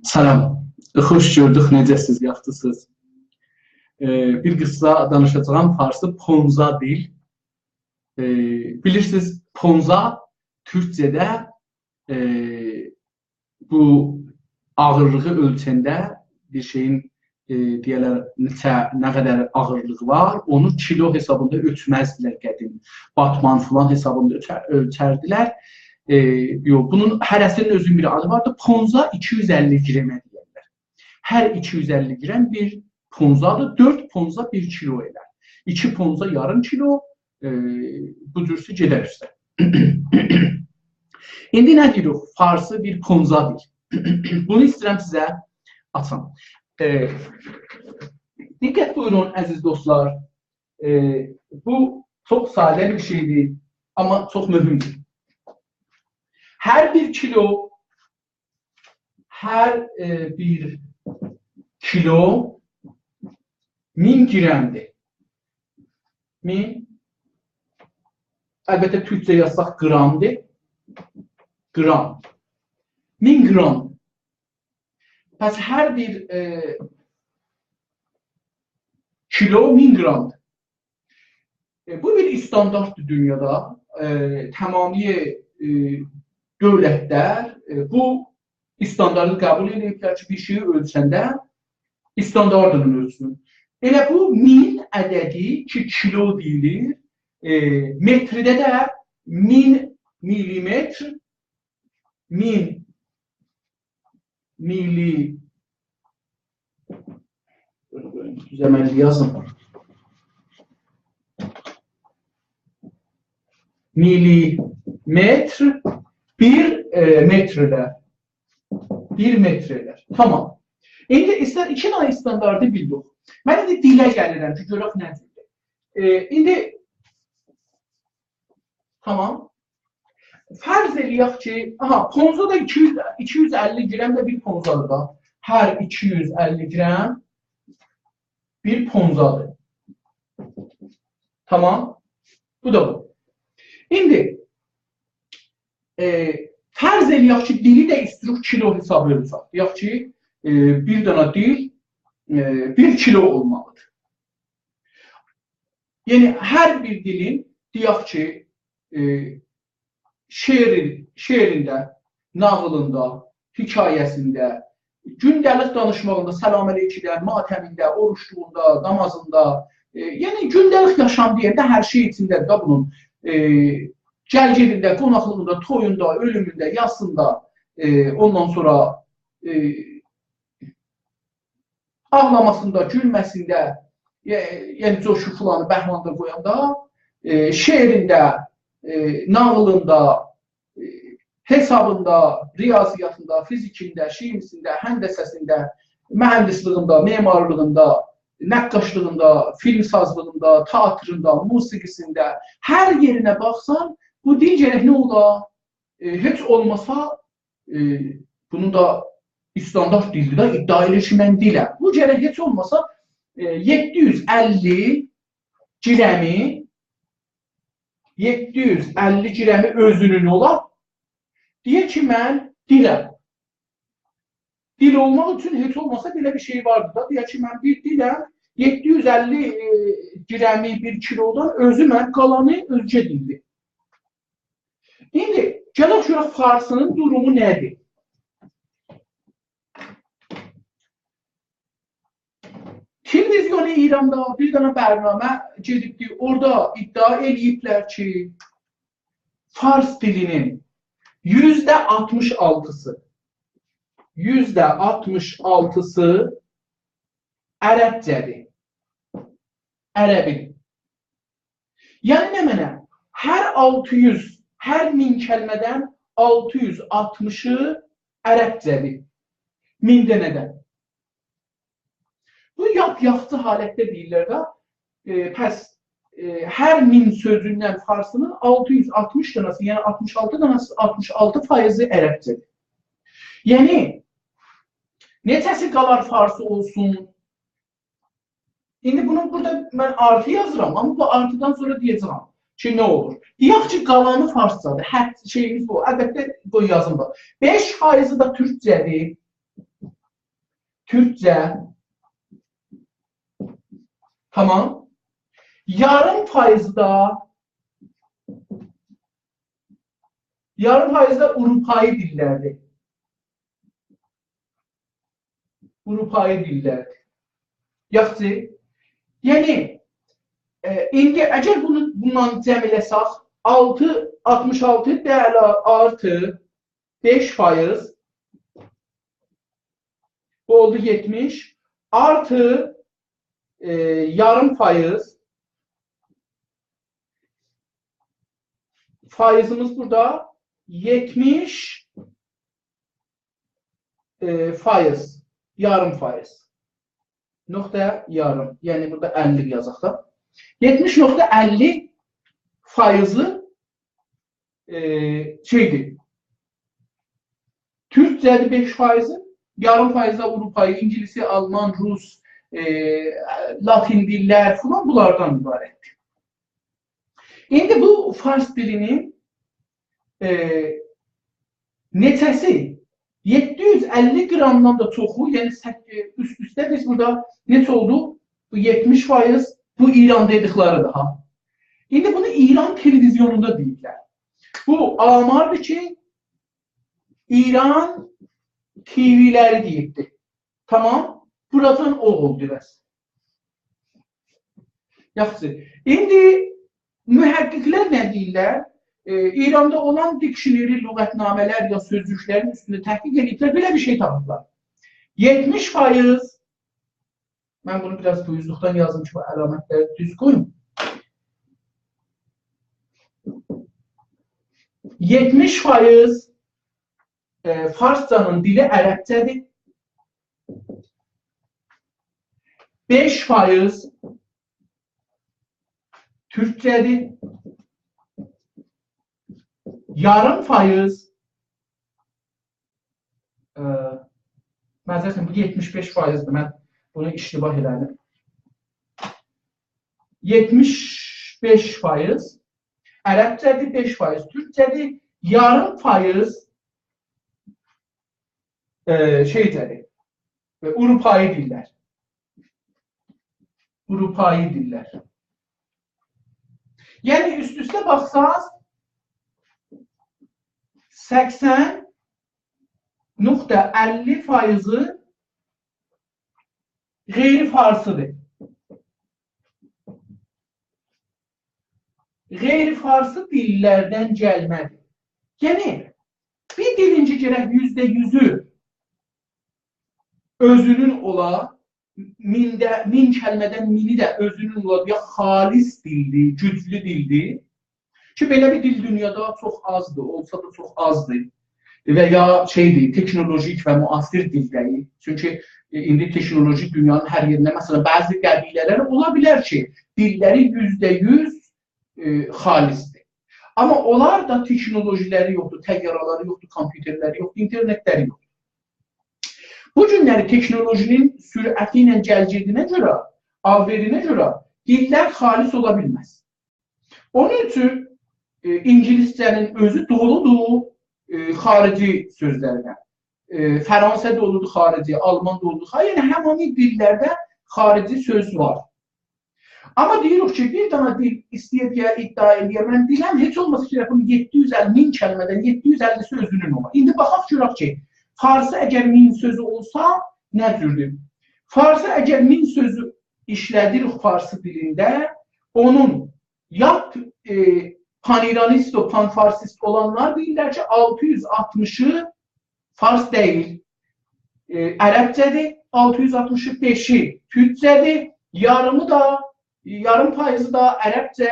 Salam, xoş gördük, necəsiz, yaxşısınız? Bir qısa danışacağım farsı Ponza dil. Bilirsiniz, Ponza Türkçədə bu ağırlığı ölçəndə bir şeyin deyələr nə qədər ağırlığı var, onu kilo hesabında ölçməzdilər qədim. Batman filan hesabında ölçərdilər. Bunun hərəsinin özünün bir adı vardı. Ponza 250 qremə deyirlər. Hər 250 qrem bir ponzadır. 4 ponza 1 kilo elər. 2 ponza yarım kilo bu cürsü gedər üstə. İndi nə deyirik? Farsı bir ponza deyil. Bunu istəyirəm sizə açam. Diqqət buyurun əziz dostlar. Bu çox sadə bir şeydir, amma çox mühümdür. Hər bir kilo 1000 qremdir. 1000, əlbəttə Türkçə yazsaq qramdır. Qram. 1000 qram. Pəs hər bir kilo 1000 qramdır. Bu bir standartdır dünyada. Tamamiye dövlətlər bu standartı qəbul ediblər ki, bir şeyi ölçəndə standartını ölçsün. Elə bu 1000 ədədi ki, kilo deyilir, metrdə də 1000 milimetr, 1000 düzəməli yazın. Milimetr 1 metrələr. 1 metrələr. Tamam. İndi istər 2 dənə standartı bildik. Mən indi dilə gəlirəm ki, görək nədir. İndi tamam. Fərz eləyək ki, ponza da 250 qrəm də bir ponzadır da. Hər 250 qrəm bir ponzadır. Tamam. Bu da bu. İndi fərz eləyək ki, dili də istəyirik kilo hesabı ölçək. Deyək ki, bir dənə dil 1 kilo olmalıdır. Yəni, hər bir dilin deyək ki, şeirində, nağılında, hekayəsində, gündəlik danışmağında, səlam əleykidə, matəmində, oruçluğunda, namazında, yəni gündəlik yaşam deyəndə hər şey içindədir da bunun. Gəlgirində, qonaqlığında, toyunda, ölümündə, yasında, ondan sonra ağlamasında, gülməsində, yəni coşu filanı bəhmanda qoyanda, şeirində, nağılında, hesabında, riyaziyyatında, fizikində, şiimisində, həndəsəsində, mühəndisliğində, memarlığında, nəqqaşlığında, filmsazlığında, teatrında, musiqisində, hər yerinə baxsan, bu dil gərək nə ola? Heç olmasa, bunun da standart dildir də, iddia edir ki, mən diləm. Bu gərək heç olmasa 750 qrəmi özünün olar, deyək ki, mən diləm. Dil olmaq üçün heç olmasa belə bir şey vardır da, deyək ki, mən bir diləm, 750 qrəmi bir kilodan özü mən qalanı özgə dildir. İndi, gələk görək farsının durumu nədir? Televizyonu İranda bir dənə bərnamə gedibdir, orada iddia eləyiblər ki, fars dilinin %66'sı ərəbcədir. Ərəbin. Yəni nə mənə? Hər 1000 kəlmədən 660'ı ərəbcədir. 1000 dənədən. Bu yaxçı halətdə deyirlər də, pəs hər 1000 sözündən farsının 660 dənəsi, yəni 66% ərəbcədir. Yəni, neçəsi qalar farsı olsun? İndi bunu burada mən artı yazıram, amma bu artıdan sonra deyəcəm ki, nə olur? Deyək ki, qalanı farscadır, şeyimiz bu, əlbəttə bu yazım var. 5% da türkcədir, Türkçe. Tamam. Yarım faizda Avrupayi dillerdir. Avrupayi dillerdir. Yaxşı. Yəni indi əgər bundan cəm eləsək 66 dəyəli artı 5%, bu oldu 70, artı yarım faizimiz burada 70 faiz, yarım faiz. Nokta yarım. Yani burada 50 yazaq da. 70.50 faizli şeydir. Türkçədir 5 faizi, yarım faizli Avrupayı, İngilisi, Alman, Rus, Latin diller falan bunlardan ibarətdir. İndi bu fars dilinin neçəsi 750 qramdan da çoxu, yəni üst-üstə biz burada neçə oldu? Bu 70%, bu İran dedikləri daha. İndi bunu İran televizyonunda deyirlər. Bu amardır ki, İran TV'ləri deyibdir. Tamam, buradan o oldu biraz. Yaxşı. İndi mühəqqqiqlər nə deyirlər? İranda olan dikşineri, lüğətnamələr ya sözcüklərin üstündə təhqiq ediblər, belə bir şey tapıblar. 70%, mən bunu biraz duyuzluqdan yazdım ki, bu əlamətləri düz qoyun. 70% Farscanın dili ərəbcədir. 5% Türkçədir. Yarım faiz, məzələn, bu 75%dir, mən bunu iştibah elədim. 75% ərəbcədir, 5% Türkçədir, yarım faiz şeycədir, Avrupayi dillər. Avrupayi dillər. Yəni, üst-üstə baxsaq, 80.50% qeyri-farsıdır. Qeyri-farsı dillərdən gəlmədir. Yəni, bir dilinci gərək %100'ü özünün ola, min kəlmədən mini də özünün ola, ya xalis dildir, güclü dildir. Ki, belə bir dil dünyada çox azdır, olsa da çox azdır və ya şeydir, teknolojik və müasir dildəyik. Çünki indi teknolojik dünyanın hər yerində, məsələn, bəzi qəbilələr ola bilər ki, dilləri %100 xalisdir. Amma onlar da teknolojiləri yoxdur, təyyarələri yoxdur, kompüterləri yoxdur, internetləri yoxdur. Bu günləri teknolojinin sürəti ilə gəlgirdiyinə görə, alverinə görə dillər xalis ola bilməz. Onun üçün İngiliscənin özü doludur xarici sözlərlə. Fransız doludur xarici, Alman doludur xarici. Yəni, həmani dillərdə xarici söz var. Amma deyirik ki, bir dana dil istəyir, iddia edir. Mən diləm heç olmasa ki, 750 kəlmədən 750 sözünün olar. İndi baxaq görək ki, farsı əgər 1000 sözü olsa, nə cürdür? Farsı əgər 1000 sözü işlədirik farsı dilində, onun ya pan-iranist o pan-farsist olanlar deyirlər ki, 660'ı fars deyil, ərəbcədir, 660'ı 5'i türkcədir, yarım faizi da ərəbcə,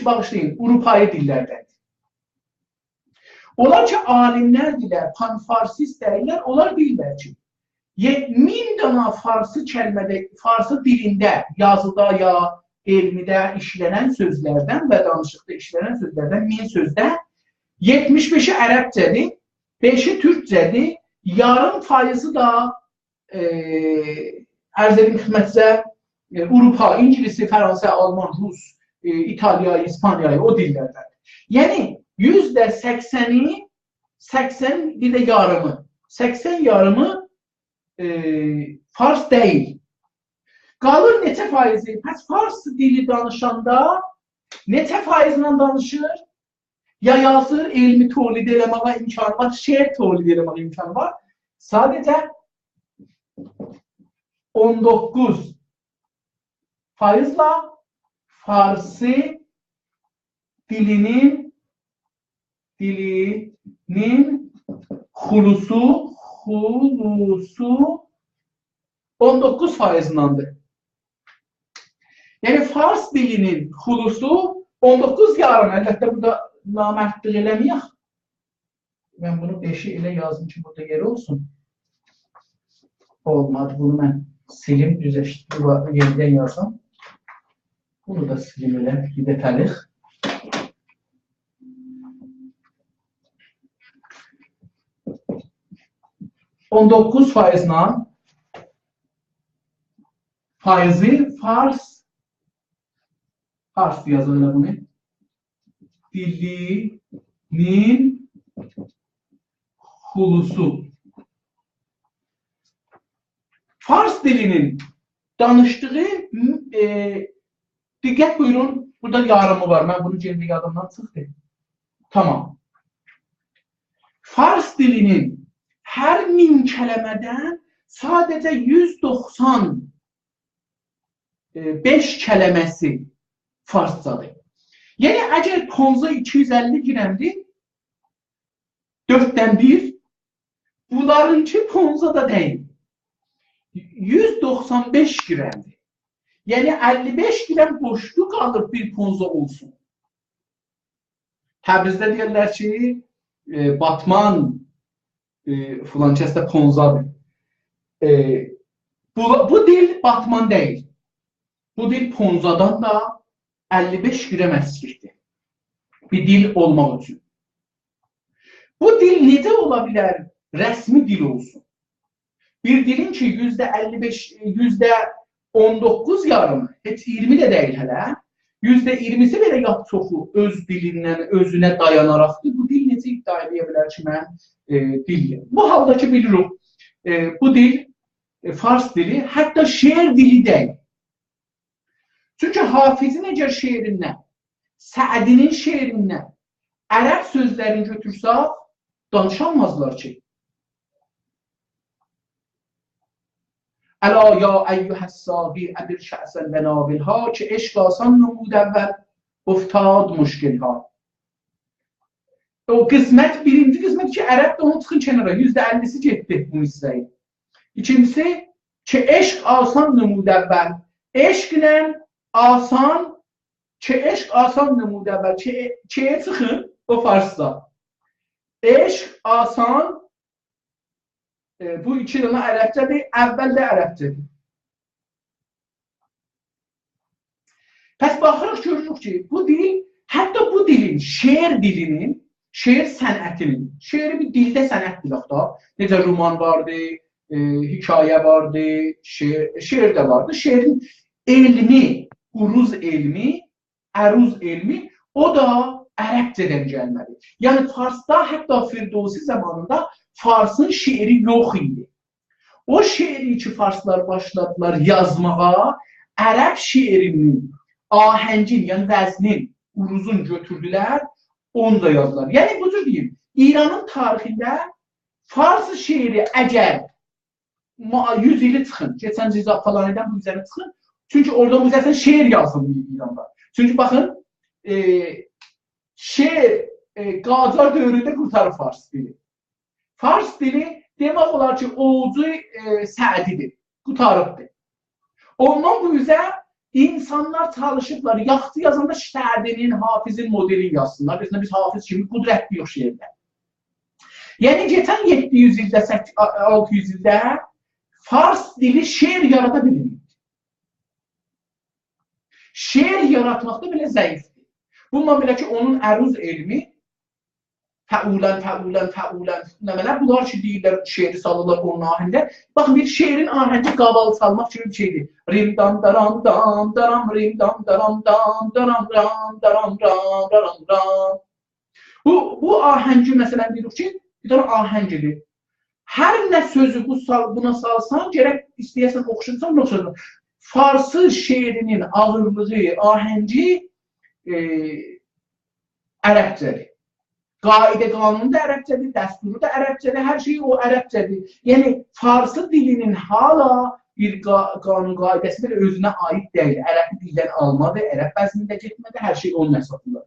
bağışlayın, Avrupayi dillərdədir. Onlar ki, alimlər deyirlər, pan-farsist deyirlər, onlar deyirlər ki, 1000 dana farsı kəlmədə, farsı dilində, yazıda ya elmidə işlənən sözlərdən və danışıqda işlənən sözlərdən 1000 sözdə 75'i ərəbcədir, 5'i türkcədir, yarım faizi da ərz edim xidmətinizə Avrupa, İngilisi, Fransa, Alman, Rus, İtalya, İspanyayı o dillərdən. Yəni %80'i, 80 bir də yarımı, 80 yarımı fars deyil. Qalır neçə faizi? Pəs fars dili danışanda neçə faizlə danışır? Ya yazır, elmi tolid eləməyə imkanı var, şeir tolid eləməyə imkanı var. Sadəcə 19 faizlə farsi dilinin xulusu 19 faizindandır. Yəni fars dilinin xulusu 19 yarım. Əlbəttə burada namərdlik eləməyək. Mən bunu 5'i elə yazdım ki, burada yer olsun. Olmadı. Bunu mən silim, düzəşdirib, yenidən yazdım. Bunu da silim elə, gidətəlik. %19 faizlə faizi fars yazır elə bunu. Dilinin xulusu. Fars dilinin danışdığı, diqqət buyurun, burada yarımı var. Mən bunu cəmlik adamdan çıxdı. Tamam. Fars dilinin hər 1000 kələmədən sadəcə 195 kələməsi farscadır. Yəni, əgər ponza 250 girəmdir, 4'dən 1, bunlarınki ponza da deyil. 195 girəmdir. Yəni, 55 girəm boşluq qalır bir ponza olsun. Təbrizdə deyirlər ki, Batman filan kəsdə ponzadır. Bu dil Batman deyil. Bu dil ponzadan da 55 girəm əskikdir. Bir dil olmaq üçün. Bu dil necə ola bilər rəsmi dil olsun? Bir dilin ki %55, %19 yarımı, heç 20 də deyil hələ, %20'si belə yap çoxu öz dilindən, özünə dayanaraqdır. Bu dil necə iddia edə bilər ki, mən dil. Bu haldakı bilirik, bu dil fars dili, hətta şeir dili deyil. Çünki Hafizin əgər şeirindən, Səədinin şeirindən ərəb sözlərini götürsək, danışamazlar ki. Əla ya əyyuhəs-sâqi əbir şə'sən və nabilha ki, eşq asan numud əvvəl uftad müşkilha. O qismət, birinci qismət ki, ərəb də onu çıxın kənara, %50'si getdi bu misrəyi. İkincisi ki, eşq asan numud əvvəl. Eşqlə asan, ki eşq asan numud əvvəl. Kiyə çıxın, o farsda. Eşq asan, bu iki dənə ərəbcədir, əvvəl də ərəbcədir. Pəs baxırıq, görürük ki, bu dil, hətta bu dilin, şeir dilinin, şeir sənətinin, şeiri bir dildə sənət bilək da, necə roman vardı, hikayə vardı, şeir də vardı. Şeirin elmi, uruz elmi, əruz elmi, o da ərəbcədən gəlməli. Yəni, Farsda, hətta Firdevsi zamanında Farsın şeiri yox idi. O şeiri ki, Farslar başladılar yazmağa, ərəb şeirinin, ahəngin, yəni vəznin, uruzun götürdülər, onu da yazdılar. Yəni, bu cür deyim, İranın tarixində Fars şeiri əgər 100 ili çıxın, keçən Ciza falan edən bu üzərinə çıxın, çünki orada bu üzərinə şeir yazılmıyor İranda. Çünki baxın, şeir Qacar dövründə qurtarır Fars dili. Fars dili demək olar ki, oğucu Səədidir, qutarıbdır. Ondan bu üzə insanlar çalışıblar, yaxtı yazanda Səədinin, Hafizin modelini yazsınlar. Biz Hafiz kimi qudrətli yox şeirdə. Yəni, geçən 700 ildə, 600 ildə Fars dili şeir yarada bilinir. Şeir yaratmaqda belə zəifdir. Bununla belə ki, onun əruz elmi təulən, nəmələr, bunlar ki, deyirlər, şeiri salırlar onun ahəndə. Baxın, bir şeirin ahəndi qaval salmaq kimi bir şeydir. Rimdam, daram, dam, daram, rimdam, daram, dam, daram, ram, daram, ram, daram, ram. Bu ahəngi, məsələn, deyirik ki, bir dənə ahəngidir. Hər nə sözü buna salsan, gərək istəyəsən oxuşursan, oxuşursan. Farsı şeirinin ağırlığı, ahəngi ərəbcədir. Qaidə qanunu da ərəbcədir, dəsturu da ərəbcədir, hər şey o ərəbcədir. Yəni, farsı dilinin hala bir qanun qaidəsi də özünə aid deyil. Ərəb dildən almadır, ərəb vəznində getmədir, hər şey onun əsasında.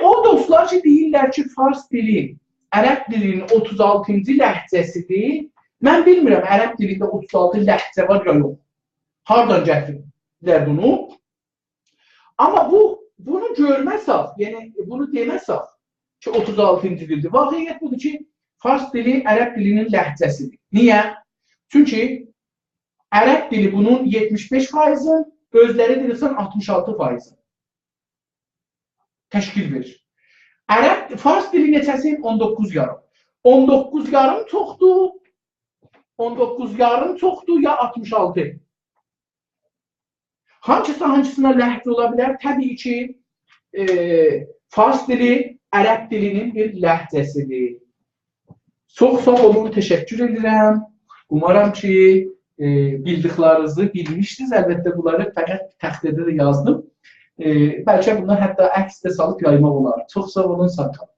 O dostlar ki, deyirlər ki, fars dili ərəb dilinin 36-cı ləhcəsidir. Mən bilmirəm, ərəb dilində 36 ləhcə var ya yox. Hardan gətirirlər bunu? Amma bunu görməsək, yəni bunu deməsək ki, 36-cı dildir. Vaqiqiyyət budur ki, fars dili ərəb dilinin ləhcəsidir. Niyə? Çünki ərəb dili bunun 75%-in, özləri dilirsən 66%-in təşkil verir. Fars dili neçəsin? 19,5. 19,5 çoxdur, 19,5 çoxdur ya 66. Hansısına ləhcə ola bilər? Təbii ki, fars dili ərəb dilinin bir ləhcəsidir. Çox sağ olun, təşəkkür edirəm. Umarım ki, bildiklərinizi bilmişdiniz. Əlbəttə, bunları fəqət təxtədə də yazdım. Bəlkə bunlar hətta əks də salıb yaymaq olar. Çox sağ olun, sağ olun.